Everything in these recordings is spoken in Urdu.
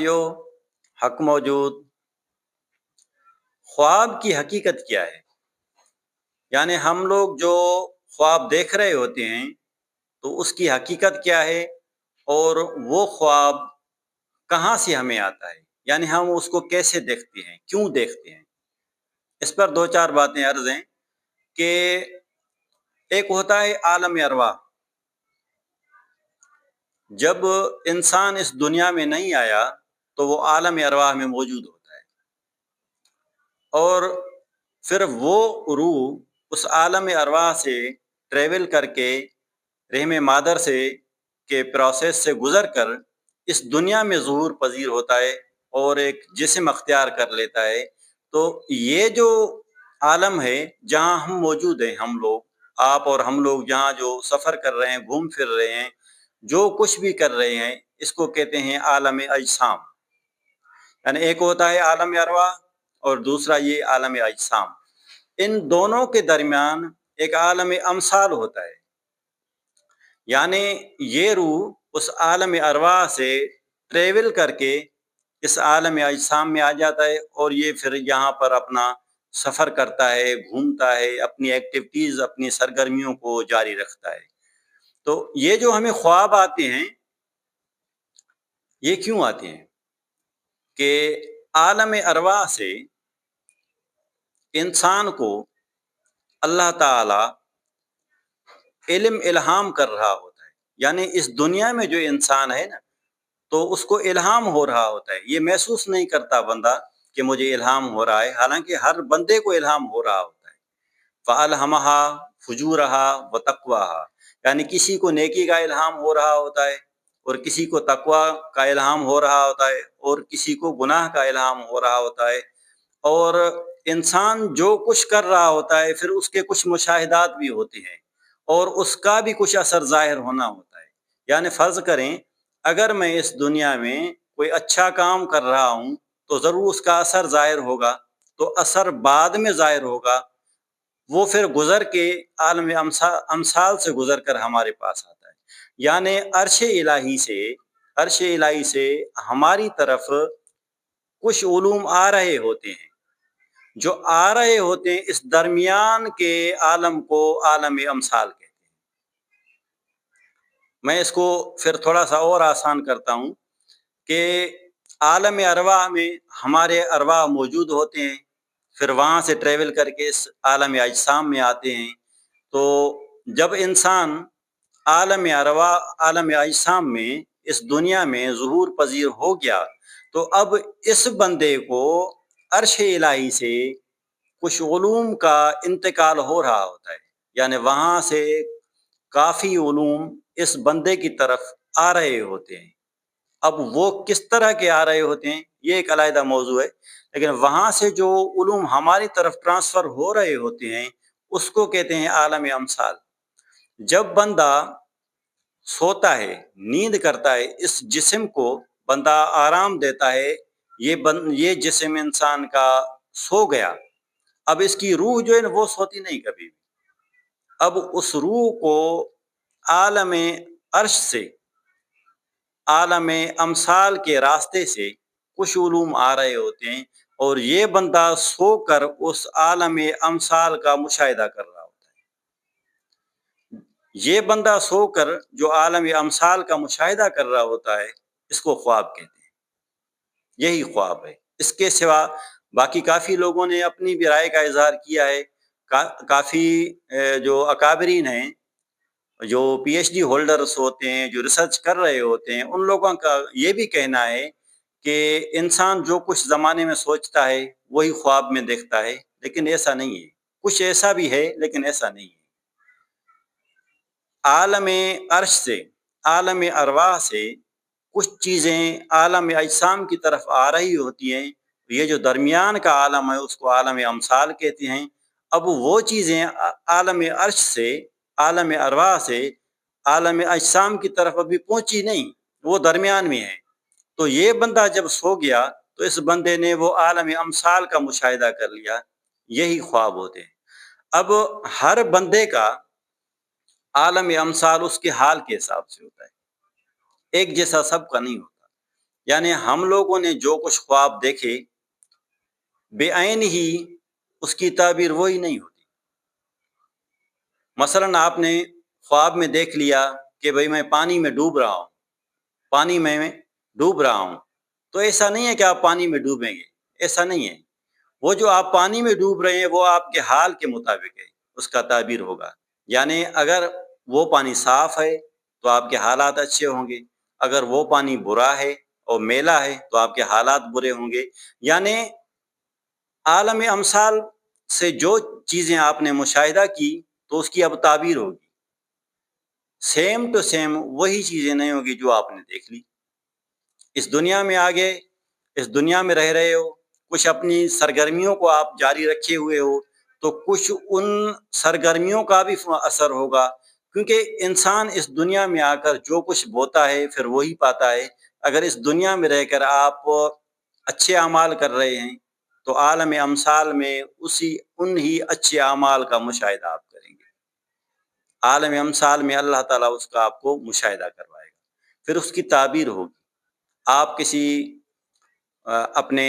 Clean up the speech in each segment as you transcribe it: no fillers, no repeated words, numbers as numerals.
ساتھیوں، حق موجود، خواب کی حقیقت کیا ہے؟ یعنی ہم لوگ جو خواب دیکھ رہے ہوتے ہیں تو اس کی حقیقت کیا ہے، اور وہ خواب کہاں سے ہمیں آتا ہے، یعنی ہم اس کو کیسے دیکھتے ہیں، کیوں دیکھتے ہیں؟ اس پر دو چار باتیں عرض ہیں کہ ایک ہوتا ہے عالم ارواح۔ جب انسان اس دنیا میں نہیں آیا تو وہ عالم ارواح میں موجود ہوتا ہے، اور پھر وہ روح اس عالم ارواح سے ٹریول کر کے رحم مادر سے کے پروسیس سے گزر کر اس دنیا میں ظہور پذیر ہوتا ہے اور ایک جسم اختیار کر لیتا ہے۔ تو یہ جو عالم ہے جہاں ہم موجود ہیں، ہم لوگ، آپ اور ہم لوگ جہاں جو سفر کر رہے ہیں، گھوم پھر رہے ہیں، جو کچھ بھی کر رہے ہیں، اس کو کہتے ہیں عالم اجسام۔ یعنی ایک ہوتا ہے عالم ارواح اور دوسرا یہ عالم اجسام۔ ان دونوں کے درمیان ایک عالم امثال ہوتا ہے، یعنی یہ روح اس عالم ارواح سے ٹریول کر کے اس عالم اجسام میں آ جاتا ہے، اور یہ پھر یہاں پر اپنا سفر کرتا ہے، گھومتا ہے، اپنی ایکٹیویٹیز، اپنی سرگرمیوں کو جاری رکھتا ہے۔ تو یہ جو ہمیں خواب آتے ہیں، یہ کیوں آتے ہیں؟ کہ عالم ارواح سے انسان کو اللہ تعالی علم الہام کر رہا ہوتا ہے۔ یعنی اس دنیا میں جو انسان ہے نا، تو اس کو الہام ہو رہا ہوتا ہے، یہ محسوس نہیں کرتا بندہ کہ مجھے الہام ہو رہا ہے، حالانکہ ہر بندے کو الہام ہو رہا ہوتا ہے۔ فَأَلْهَمَهَا فُجُورَهَا وَتَقْوَاهَا، یعنی کسی کو نیکی کا الہام ہو رہا ہوتا ہے، اور کسی کو تقوی کا الہام ہو رہا ہوتا ہے، اور کسی کو گناہ کا الہام ہو رہا ہوتا ہے۔ اور انسان جو کچھ کر رہا ہوتا ہے، پھر اس کے کچھ مشاہدات بھی ہوتے ہیں، اور اس کا بھی کچھ اثر ظاہر ہونا ہوتا ہے۔ یعنی فرض کریں اگر میں اس دنیا میں کوئی اچھا کام کر رہا ہوں تو ضرور اس کا اثر ظاہر ہوگا، تو اثر بعد میں ظاہر ہوگا، وہ پھر گزر کے عالم امثال سے گزر کر ہمارے پاس آتا ہے۔ یعنی عرش الہی سے ہماری طرف کچھ علوم آ رہے ہوتے ہیں، جو آ رہے ہوتے ہیں، اس درمیان کے عالم کو عالم امثال کہتے ہیں۔ میں اس کو پھر تھوڑا سا اور آسان کرتا ہوں کہ عالم ارواح میں ہمارے ارواح موجود ہوتے ہیں، پھر وہاں سے ٹریول کر کے اس عالم اجسام میں آتے ہیں۔ تو جب انسان عالم ارواح، عالم اجسام میں اس دنیا میں ظہور پذیر ہو گیا، تو اب اس بندے کو عرش الہی سے کچھ علوم کا انتقال ہو رہا ہوتا ہے، یعنی وہاں سے کافی علوم اس بندے کی طرف آ رہے ہوتے ہیں۔ اب وہ کس طرح کے آ رہے ہوتے ہیں یہ ایک علیحدہ موضوع ہے، لیکن وہاں سے جو علوم ہماری طرف ٹرانسفر ہو رہے ہوتے ہیں اس کو کہتے ہیں عالم امثال۔ جب بندہ سوتا ہے، نیند کرتا ہے، اس جسم کو بندہ آرام دیتا ہے، یہ جسم انسان کا سو گیا، اب اس کی روح جو ہے نا وہ سوتی نہیں کبھی بھی۔ اب اس روح کو عالم عرش سے، عالم امثال کے راستے سے کچھ علوم آ رہے ہوتے ہیں، اور یہ بندہ سو کر اس عالم امثال کا مشاہدہ کر رہا ہوتا ہے۔ یہ بندہ سو کر جو عالم امثال کا مشاہدہ کر رہا ہوتا ہے، اس کو خواب کہتے ہیں۔ یہی خواب ہے۔ اس کے سوا باقی کافی لوگوں نے اپنی بھی رائے کا اظہار کیا ہے۔ کافی جو اکابرین ہیں، جو پی ایچ ڈی ہولڈرز ہوتے ہیں، جو ریسرچ کر رہے ہوتے ہیں، ان لوگوں کا یہ بھی کہنا ہے کہ انسان جو کچھ زمانے میں سوچتا ہے وہی خواب میں دیکھتا ہے، لیکن ایسا نہیں ہے۔ کچھ ایسا بھی ہے لیکن ایسا نہیں ہے۔ عالم عرش سے، عالم ارواح سے کچھ چیزیں عالم اجسام کی طرف آ رہی ہوتی ہیں، یہ جو درمیان کا عالم ہے اس کو عالم امثال کہتے ہیں۔ اب وہ چیزیں عالم عرش سے، عالم ارواح سے عالم اجسام کی طرف ابھی پہنچی نہیں، وہ درمیان میں ہے۔ تو یہ بندہ جب سو گیا تو اس بندے نے وہ عالم امثال کا مشاہدہ کر لیا، یہی خواب ہوتے ہیں۔ اب ہر بندے کا عالم امثال اس کے حال کے حساب سے ہوتا ہے، ایک جیسا سب کا نہیں ہوتا۔ یعنی ہم لوگوں نے جو کچھ خواب دیکھے بے عین ہی اس کی تعبیر وہی نہیں ہوتی۔ مثلاً آپ نے خواب میں دیکھ لیا کہ بھئی میں پانی میں ڈوب رہا ہوں، پانی میں ڈوب رہا ہوں، تو ایسا نہیں ہے کہ آپ پانی میں ڈوبیں گے، ایسا نہیں ہے۔ وہ جو آپ پانی میں ڈوب رہے ہیں وہ آپ کے حال کے مطابق ہے، اس کا تعبیر ہوگا۔ یعنی اگر وہ پانی صاف ہے تو آپ کے حالات اچھے ہوں گے، اگر وہ پانی برا ہے اور میلا ہے تو آپ کے حالات برے ہوں گے۔ یعنی عالم امثال سے جو چیزیں آپ نے مشاہدہ کی تو اس کی اب تعبیر ہوگی، سیم ٹو سیم وہی چیزیں نہیں ہوگی جو آپ نے دیکھ لی۔ اس دنیا میں آگے اس دنیا میں رہ رہے ہو، کچھ اپنی سرگرمیوں کو آپ جاری رکھے ہوئے ہو تو کچھ ان سرگرمیوں کا بھی اثر ہوگا، کیونکہ انسان اس دنیا میں آ کر جو کچھ بوتا ہے پھر وہی پاتا ہے۔ اگر اس دنیا میں رہ کر آپ اچھے اعمال کر رہے ہیں تو عالم امثال میں ان ہی اچھے اعمال کا مشاہدہ آپ کریں گے۔ عالم امثال میں اللہ تعالیٰ اس کا آپ کو مشاہدہ کروائے گا، پھر اس کی تعبیر ہوگی۔ آپ کسی اپنے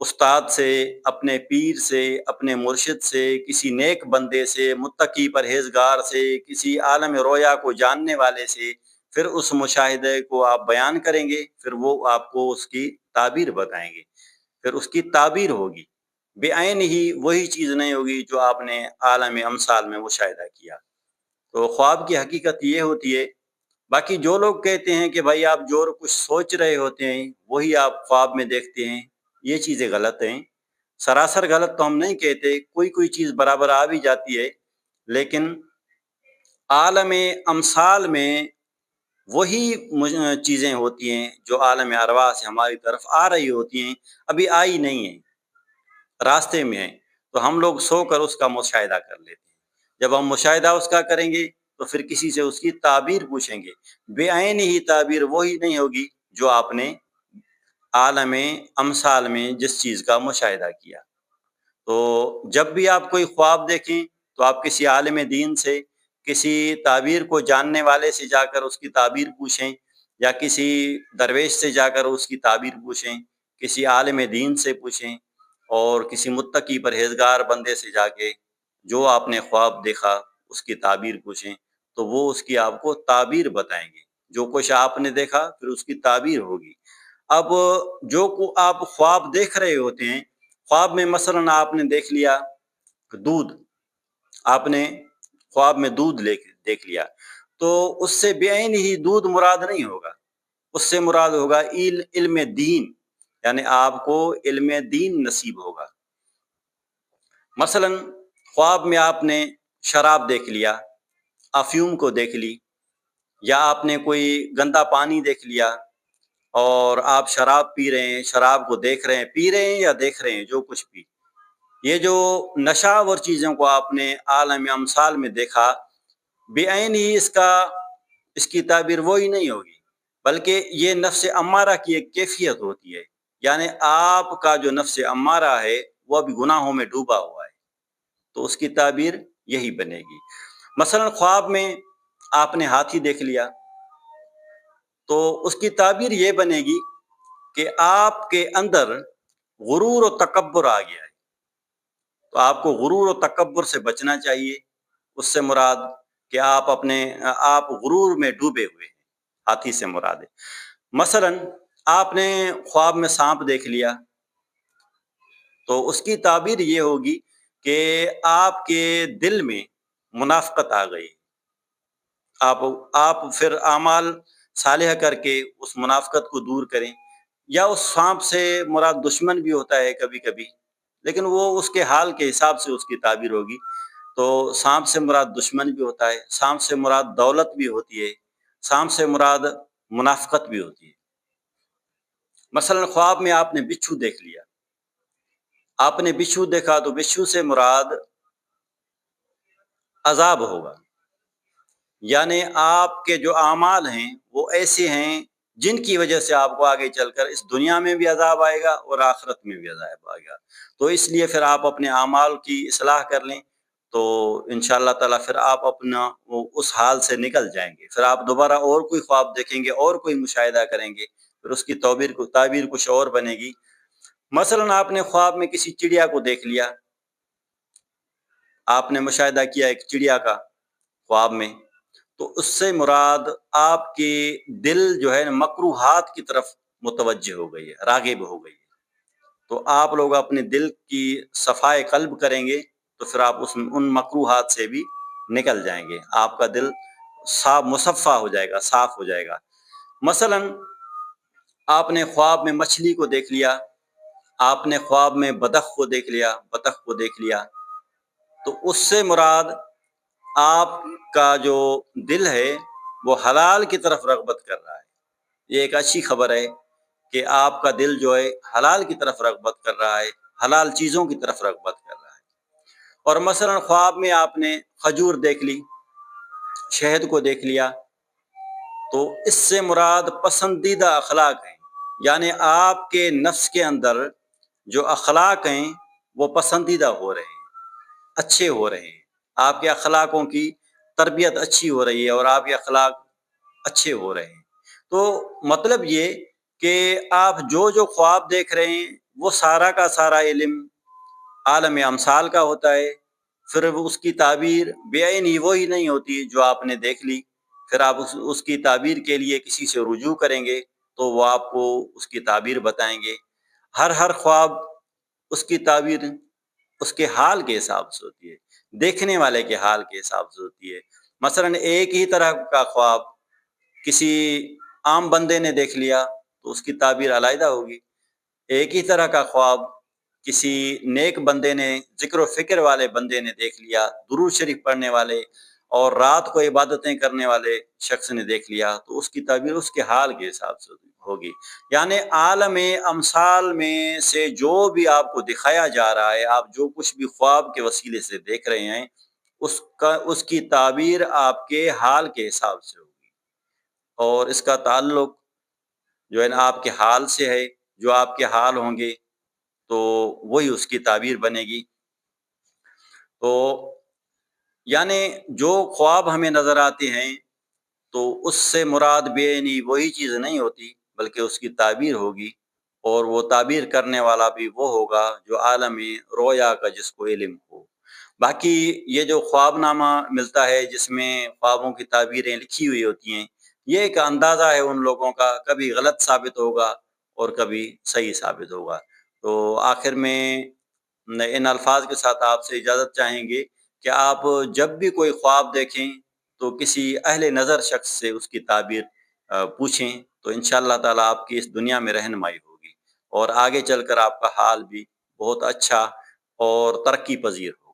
استاد سے، اپنے پیر سے، اپنے مرشد سے، کسی نیک بندے سے، متقی پرہیزگار سے، کسی عالم رویا کو جاننے والے سے پھر اس مشاہدے کو آپ بیان کریں گے، پھر وہ آپ کو اس کی تعبیر بتائیں گے، پھر اس کی تعبیر ہوگی، بے عین ہی وہی چیز نہیں ہوگی جو آپ نے عالم امثال میں مشاہدہ کیا۔ تو خواب کی حقیقت یہ ہوتی ہے۔ باقی جو لوگ کہتے ہیں کہ بھائی آپ جو کچھ سوچ رہے ہوتے ہیں وہی آپ خواب میں دیکھتے ہیں، یہ چیزیں غلط ہیں، سراسر غلط تو ہم نہیں کہتے، کوئی چیز برابر آ بھی جاتی ہے، لیکن عالم امثال میں وہی چیزیں ہوتی ہیں جو عالم ارواح سے ہماری طرف آ رہی ہوتی ہیں، ابھی آئی نہیں ہیں، راستے میں ہیں، تو ہم لوگ سو کر اس کا مشاہدہ کر لیتے ہیں۔ جب ہم مشاہدہ اس کا کریں گے تو پھر کسی سے اس کی تعبیر پوچھیں گے، بے عین ہی تعبیر وہی نہیں ہوگی جو آپ نے عالم امثال میں جس چیز کا مشاہدہ کیا۔ تو جب بھی آپ کوئی خواب دیکھیں تو آپ کسی عالم دین سے، کسی تعبیر کو جاننے والے سے جا کر اس کی تعبیر پوچھیں، یا کسی درویش سے جا کر اس کی تعبیر پوچھیں، کسی عالم دین سے پوچھیں، اور کسی متقی پرہیزگار بندے سے جا کے جو آپ نے خواب دیکھا اس کی تعبیر پوچھیں، تو وہ اس کی آپ کو تعبیر بتائیں گے۔ جو کچھ آپ نے دیکھا پھر اس کی تعبیر ہوگی۔ اب جو آپ خواب دیکھ رہے ہوتے ہیں، خواب میں مثلاً آپ نے دیکھ لیا دودھ، آپ نے خواب میں دودھ دیکھ لیا، تو اس سے بے عین ہی دودھ مراد نہیں ہوگا، اس سے مراد ہوگا علم دین، یعنی آپ کو علم دین نصیب ہوگا۔ مثلاً خواب میں آپ نے شراب دیکھ لیا، افیون کو دیکھ لی، یا آپ نے کوئی گندا پانی دیکھ لیا اور آپ شراب پی رہے ہیں، شراب کو دیکھ رہے ہیں، پی رہے ہیں یا دیکھ رہے ہیں، جو کچھ بھی، یہ جو نشاور چیزوں کو آپ نے عالم امثال میں دیکھا، بے عین ہی اس کی تعبیر وہی نہیں ہوگی، بلکہ یہ نفس امارہ کی ایک کیفیت ہوتی ہے۔ یعنی آپ کا جو نفس امارہ ہے وہ ابھی گناہوں میں ڈوبا ہوا ہے، تو اس کی تعبیر یہی بنے گی۔ مثلا خواب میں آپ نے ہاتھی دیکھ لیا تو اس کی تعبیر یہ بنے گی کہ آپ کے اندر غرور و تکبر آ گیا ہے، تو آپ کو غرور و تکبر سے بچنا چاہیے۔ اس سے مراد کہ آپ غرور میں ڈوبے ہوئے ہیں، ہاتھی سے مراد ہے۔ مثلا آپ نے خواب میں سانپ دیکھ لیا تو اس کی تعبیر یہ ہوگی کہ آپ کے دل میں منافقت آ گئی، آپ پھر اعمال صالحہ کر کے اس منافقت کو دور کریں، یا اس سانپ سے مراد دشمن بھی ہوتا ہے کبھی کبھی، لیکن وہ اس کے حال کے حساب سے اس کی تعبیر ہوگی۔ تو سانپ سے مراد دشمن بھی ہوتا ہے، سانپ سے مراد دولت بھی ہوتی ہے، سانپ سے مراد منافقت بھی ہوتی ہے۔ مثلا خواب میں آپ نے بچھو دیکھ لیا، آپ نے بچھو دیکھا تو بچھو سے مراد عذاب ہوگا، یعنی آپ کے جو اعمال ہیں وہ ایسے ہیں جن کی وجہ سے آپ کو آگے چل کر اس دنیا میں بھی عذاب آئے گا اور آخرت میں بھی عذاب آئے گا۔ تو اس لیے پھر آپ اپنے اعمال کی اصلاح کر لیں تو انشاءاللہ تعالیٰ پھر آپ اس حال سے نکل جائیں گے۔ پھر آپ دوبارہ اور کوئی خواب دیکھیں گے اور کوئی مشاہدہ کریں گے پھر اس کی تعبیر کچھ اور بنے گی۔ مثلاً آپ نے خواب میں کسی چڑیا کو دیکھ لیا، آپ نے مشاہدہ کیا ایک چڑیا کا خواب میں، تو اس سے مراد آپ کے دل جو ہے مکروہات کی طرف متوجہ ہو گئی ہے، راغب ہو گئی ہے۔ تو آپ لوگ اپنے دل کی صفائے قلب کریں گے تو پھر آپ ان مکروہات سے بھی نکل جائیں گے، آپ کا دل صاف مصفہ ہو جائے گا، صاف ہو جائے گا۔ مثلاً آپ نے خواب میں مچھلی کو دیکھ لیا، آپ نے خواب میں بطخ کو دیکھ لیا، تو اس سے مراد آپ کا جو دل ہے وہ حلال کی طرف رغبت کر رہا ہے۔ یہ ایک اچھی خبر ہے کہ آپ کا دل جو ہے حلال کی طرف رغبت کر رہا ہے، حلال چیزوں کی طرف رغبت کر رہا ہے۔ اور مثلا خواب میں آپ نے کھجور دیکھ لی، شہد کو دیکھ لیا، تو اس سے مراد پسندیدہ اخلاق ہیں، یعنی آپ کے نفس کے اندر جو اخلاق ہیں وہ پسندیدہ ہو رہے ہیں، اچھے ہو رہے ہیں، آپ کے اخلاقوں کی تربیت اچھی ہو رہی ہے اور آپ کے اخلاق اچھے ہو رہے ہیں۔ تو مطلب یہ کہ آپ جو خواب دیکھ رہے ہیں وہ سارا کا سارا علم عالم امثال کا ہوتا ہے، پھر اس کی تعبیر بعین ہی وہی نہیں ہوتی جو آپ نے دیکھ لی، پھر آپ اس کی تعبیر کے لیے کسی سے رجوع کریں گے تو وہ آپ کو اس کی تعبیر بتائیں گے۔ ہر خواب اس کی تعبیر اس کے حال کے حساب سے ہوتی ہے، دیکھنے والے کے حال کے حساب سے ہوتی ہے۔ مثلا ایک ہی طرح کا خواب کسی عام بندے نے دیکھ لیا تو اس کی تعبیر علیحدہ ہوگی، ایک ہی طرح کا خواب کسی نیک بندے نے، ذکر و فکر والے بندے نے دیکھ لیا، درود شریف پڑھنے والے اور رات کو عبادتیں کرنے والے شخص نے دیکھ لیا، تو اس کی تعبیر اس کے حال کے حساب سے ہوگی۔ یعنی عالم امثال میں سے جو بھی آپ کو دکھایا جا رہا ہے، آپ جو کچھ بھی خواب کے وسیلے سے دیکھ رہے ہیں، اس کی تعبیر آپ کے حال کے حساب سے ہوگی، اور اس کا تعلق جو ہے نا آپ کے حال سے ہے، جو آپ کے حال ہوں گے تو وہی اس کی تعبیر بنے گی۔ تو یعنی جو خواب ہمیں نظر آتے ہیں تو اس سے مراد بعینی وہی چیز نہیں ہوتی، بلکہ اس کی تعبیر ہوگی، اور وہ تعبیر کرنے والا بھی وہ ہوگا جو عالم رویا کا جس کو علم ہو۔ باقی یہ جو خواب نامہ ملتا ہے جس میں خوابوں کی تعبیریں لکھی ہوئی ہوتی ہیں، یہ ایک اندازہ ہے ان لوگوں کا، کبھی غلط ثابت ہوگا اور کبھی صحیح ثابت ہوگا۔ تو آخر میں ان الفاظ کے ساتھ آپ سے اجازت چاہیں گے کہ آپ جب بھی کوئی خواب دیکھیں تو کسی اہل نظر شخص سے اس کی تعبیر پوچھیں، تو انشاءاللہ تعالی آپ کی اس دنیا میں رہنمائی ہوگی اور آگے چل کر آپ کا حال بھی بہت اچھا اور ترقی پذیر ہو۔